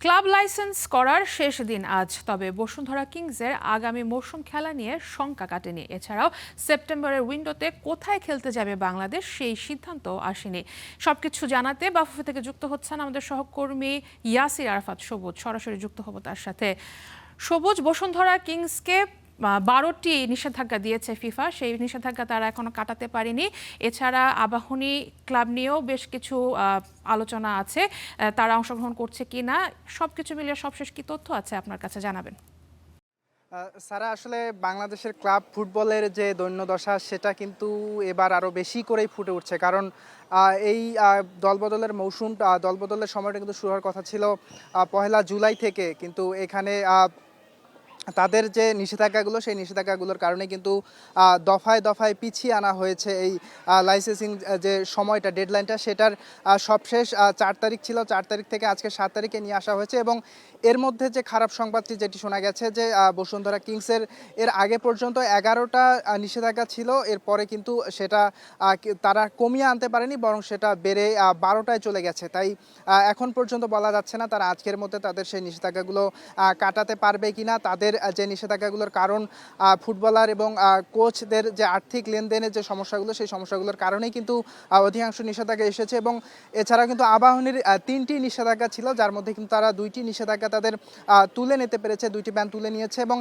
Club licence করার শেষ দিন আজ, তবে বসুন্ধরা কিংসের আগামী মৌসুম খেলা নিয়ে শঙ্কা কাটেনি। এছাড়াও সেপ্টেম্বরের উইন্ডোতে কোথায় খেলতে যাবে বাংলাদেশ সেই সিদ্ধান্ত আসেনি। সবকিছু জানাতে বাফুফে থেকে যুক্ত হচ্ছেন আমাদের সহকর্মী ইয়াসির আরাফাত সবুজ। সরাসরি যুক্ত হব তার সাথে। সবুজ, বসুন্ধরা কিংসকে 12টি নিষেধাজ্ঞা দিয়েছে ফিফা, সেই নিষেধাজ্ঞা তারা এখনো কাটাতে পারেনি। এছাড়া আবাহনী ক্লাব নিয়েও বেশ কিছু আলোচনা আছে, তারা অংশগ্রহণ করছে কি না, সবকিছু মিলিয়ে সবশেষ কি তথ্য আছে আপনার কাছে জানাবেন। সারা আসলে বাংলাদেশের ক্লাব ফুটবলের যে দৈন্যদশা সেটা কিন্তু এবার আরও বেশি করেই ফুটে উঠছে, কারণ এই দলবদলের দলবদলের সময়টা কিন্তু শুরু হওয়ার কথা ছিল 1 জুলাই থেকে, কিন্তু এখানে তাদের যে নিষেধাজ্ঞাগুলো সেই নিষেধাজ্ঞাগুলোর কারণে কিন্তু দফায় দফায় পিছিয়ে আনা হয়েছে এই লাইসেন্সিং যে সময়টা, ডেডলাইনটা, সেটার সবশেষ 4 তারিখ ছিল। 4 তারিখ থেকে আজকে 7 তারিখে নিয়ে আসা হয়েছে। এবং এর মধ্যে যে খারাপ সংবাদটি যেটি শোনা গেছে যে বসুন্ধরা কিংসের এর আগে পর্যন্ত 11টা নিষেধাজ্ঞা ছিল, এরপরে কিন্তু সেটা তারা কমিয়ে আনতে পারেনি, বরং সেটা বেড়ে 12টায় চলে গেছে। তাই এখন পর্যন্ত বলা যাচ্ছে না তারা আজকের মধ্যে তাদের সেই নিষেধাজ্ঞাগুলো কাটাতে পারবে কিনা। তাদের যে নিষেধাজ্ঞাগুলোর কারণ ফুটবলার এবং কোচদের যে আর্থিক লেনদেনের যে সমস্যাগুলো, সেই সমস্যাগুলোর কারণেই কিন্তু অধিকাংশ নিষেধাজ্ঞা এসেছে। এবং এছাড়াও কিন্তু আবাহনীর 3টি নিষেধাজ্ঞা ছিল, যার মধ্যে কিন্তু তারা 2টি নিষেধাজ্ঞা তাদের তুলে নিতে পেরেছে, 2টি ব্যান তুলে নিয়েছে এবং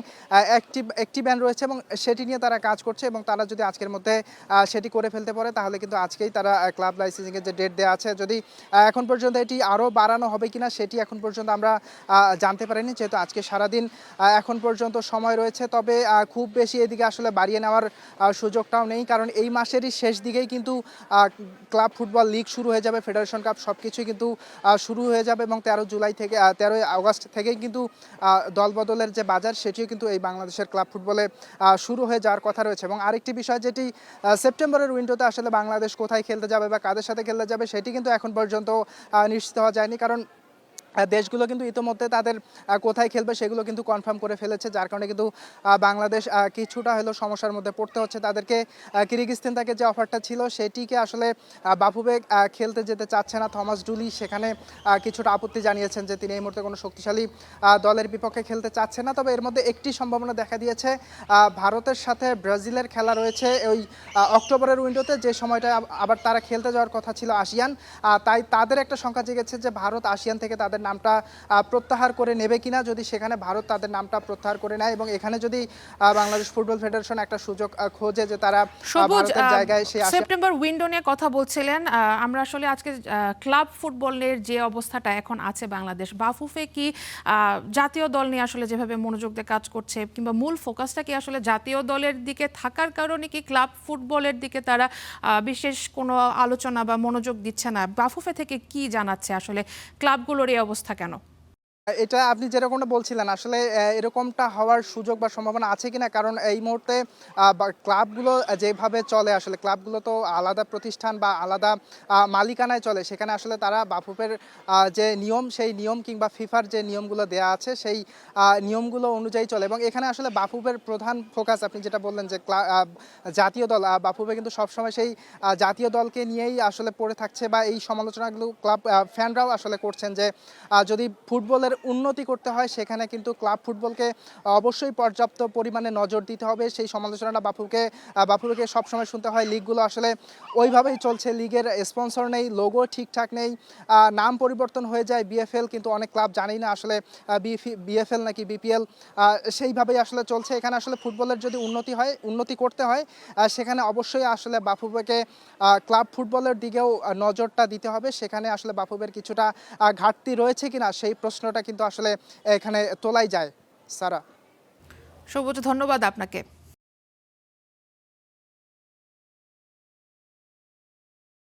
একটি ব্যান রয়েছে এবং সেটি নিয়ে তারা কাজ করছে। এবং তারা যদি আজকের মধ্যে সেটি করে ফেলতে পারে তাহলে কিন্তু আজকেই তারা ক্লাব লাইসেন্সিংয়ের যে ডেট দেওয়া আছে, যদি এখন পর্যন্ত এটি আরও বাড়ানো হবে কিনা সেটি এখন পর্যন্ত আমরা জানতে পারিনি, যেহেতু আজকে সারাদিন এখন পর্যন্ত সময় রয়েছে। তবে খুব বেশি এদিকে আসলে বাড়িয়ে নেওয়ার সুযোগটাও নেই, কারণ এই মাসেরই শেষ দিকেই কিন্তু ক্লাব ফুটবল লিগ শুরু হয়ে যাবে, ফেডারেশন কাপ সব কিছুই কিন্তু শুরু হয়ে যাবে এবং 13 আগস্ট থেকেই কিন্তু দলবদলের যে বাজার সেটিও কিন্তু এই বাংলাদেশের ক্লাব ফুটবলে শুরু হয়ে যাওয়ার কথা রয়েছে। এবং আরেকটি বিষয়, যেটি সেপ্টেম্বরের উইন্ডোতে আসলে বাংলাদেশ কোথায় খেলতে যাবে বা কাদের সাথে খেলতে যাবে সেটি কিন্তু এখন পর্যন্ত নিশ্চিত হওয়া যায়নি, কারণ দেশগুলো কিন্তু ইতোমধ্যে তাদের কোথায় খেলবে সেগুলো কিন্তু কনফার্ম করে ফেলেছে, যার কারণে কিন্তু বাংলাদেশ কিছুটা হলেও সমস্যার মধ্যে পড়তে হচ্ছে তাদেরকে। কিরগিজস্তান থেকে যে অফারটা ছিল সেটিকে আসলে বাফুফে খেলতে যেতে চাচ্ছে না। থমাস ডুলি সেখানে কিছুটা আপত্তি জানিয়েছেন যে তিনি এই মুহূর্তে কোনো শক্তিশালী দলের বিপক্ষে খেলতে চাচ্ছেন না। তবে এর মধ্যে একটি সম্ভাবনা দেখা দিয়েছে, ভারতের সাথে ব্রাজিলের খেলা রয়েছে ওই অক্টোবরের উইন্ডোতে, যে সময়টা আবার তারা খেলতে যাওয়ার কথা ছিল আসিয়ান। তাই তাদের একটা সংখ্যা জেগেছে যে ভারত আসিয়ান থেকে তাদের নামটা প্রত্যাহার করে নেবে কিনা। যদি সেখানে ভারত তাদের নামটা প্রত্যাহার করে নেয় এবং এখানে যদি বাংলাদেশ ফুটবল ফেডারেশন একটা সুযোগ খোঁজে যে তারা ভারতের জায়গায় সেই সেপ্টেম্বর উইন্ডো নিয়ে কথা বলছিলেন, আমরা আসলে আজকে ক্লাব ফুটবলের যে অবস্থাটা এখন আছে বাংলাদেশ, বাফুফে কি জাতীয় দল নিয়ে আসলে যেভাবে মনোযোগ দিয়ে কাজ করছে, কিংবা মূল ফোকাসটা কি আসলে জাতীয় দলের দিকে থাকার কারণে কি ক্লাব ফুটবলের দিকে তারা বিশেষ কোনো আলোচনা বা মনোযোগ দিচ্ছে না? বাফুফে থেকে কি জানাচ্ছে আসলে ক্লাবগুলোর এই অবস্থা কেন? এটা আপনি যেরকমটা বলছিলেন আসলে এরকমটা হওয়ার সুযোগ বা সম্ভাবনা আছে কিনা, কারণ এই মুহূর্তে ক্লাবগুলো যেভাবে চলে, আসলে ক্লাবগুলো তো আলাদা প্রতিষ্ঠান বা আলাদা মালিকানায় চলে, সেখানে আসলে তারা বাফুফের যে নিয়ম সেই নিয়ম কিংবা ফিফার যে নিয়মগুলো দেয়া আছে সেই নিয়মগুলো অনুযায়ী চলে। এবং এখানে আসলে বাফুফের প্রধান ফোকাস, আপনি যেটা বললেন যে জাতীয় দল, বাফুফে কিন্তু সবসময় সেই জাতীয় দলকে নিয়েই আসলে পড়ে থাকছে বা এই সমালোচনাগুলো ক্লাব ফ্যানরাও আসলে করছেন যে যদি ফুটবলের উন্নতি করতে হয় সেখানে কিন্তু ক্লাব ফুটবলকে অবশ্যই পর্যাপ্ত পরিমাণে নজর দিতে হবে। সেই সমালোচনাটা বাফুফেকে সবসময় শুনতে হয়। লিগগুলো আসলে ওইভাবেই চলছে, লিগের স্পন্সর নেই, লোগো ঠিকঠাক নেই, নাম পরিবর্তন হয়ে যায় বিএফএল, কিন্তু অনেক ক্লাব জানেই না আসলে বিএফএল নাকি বিপিএল, সেইভাবেই আসলে চলছে। এখানে আসলে ফুটবলের যদি উন্নতি করতে হয় সেখানে অবশ্যই আসলে বাফুফেকে ক্লাব ফুটবলের দিকেও নজরটা দিতে হবে। সেখানে আসলে বাফুফের কিছুটা ঘাটতি রয়েছে কিনা সেই প্রশ্নটা কিন্তু আসলে এখানে তোলাই যায়। সারা, সবুজ, ধন্যবাদ আপনাকে।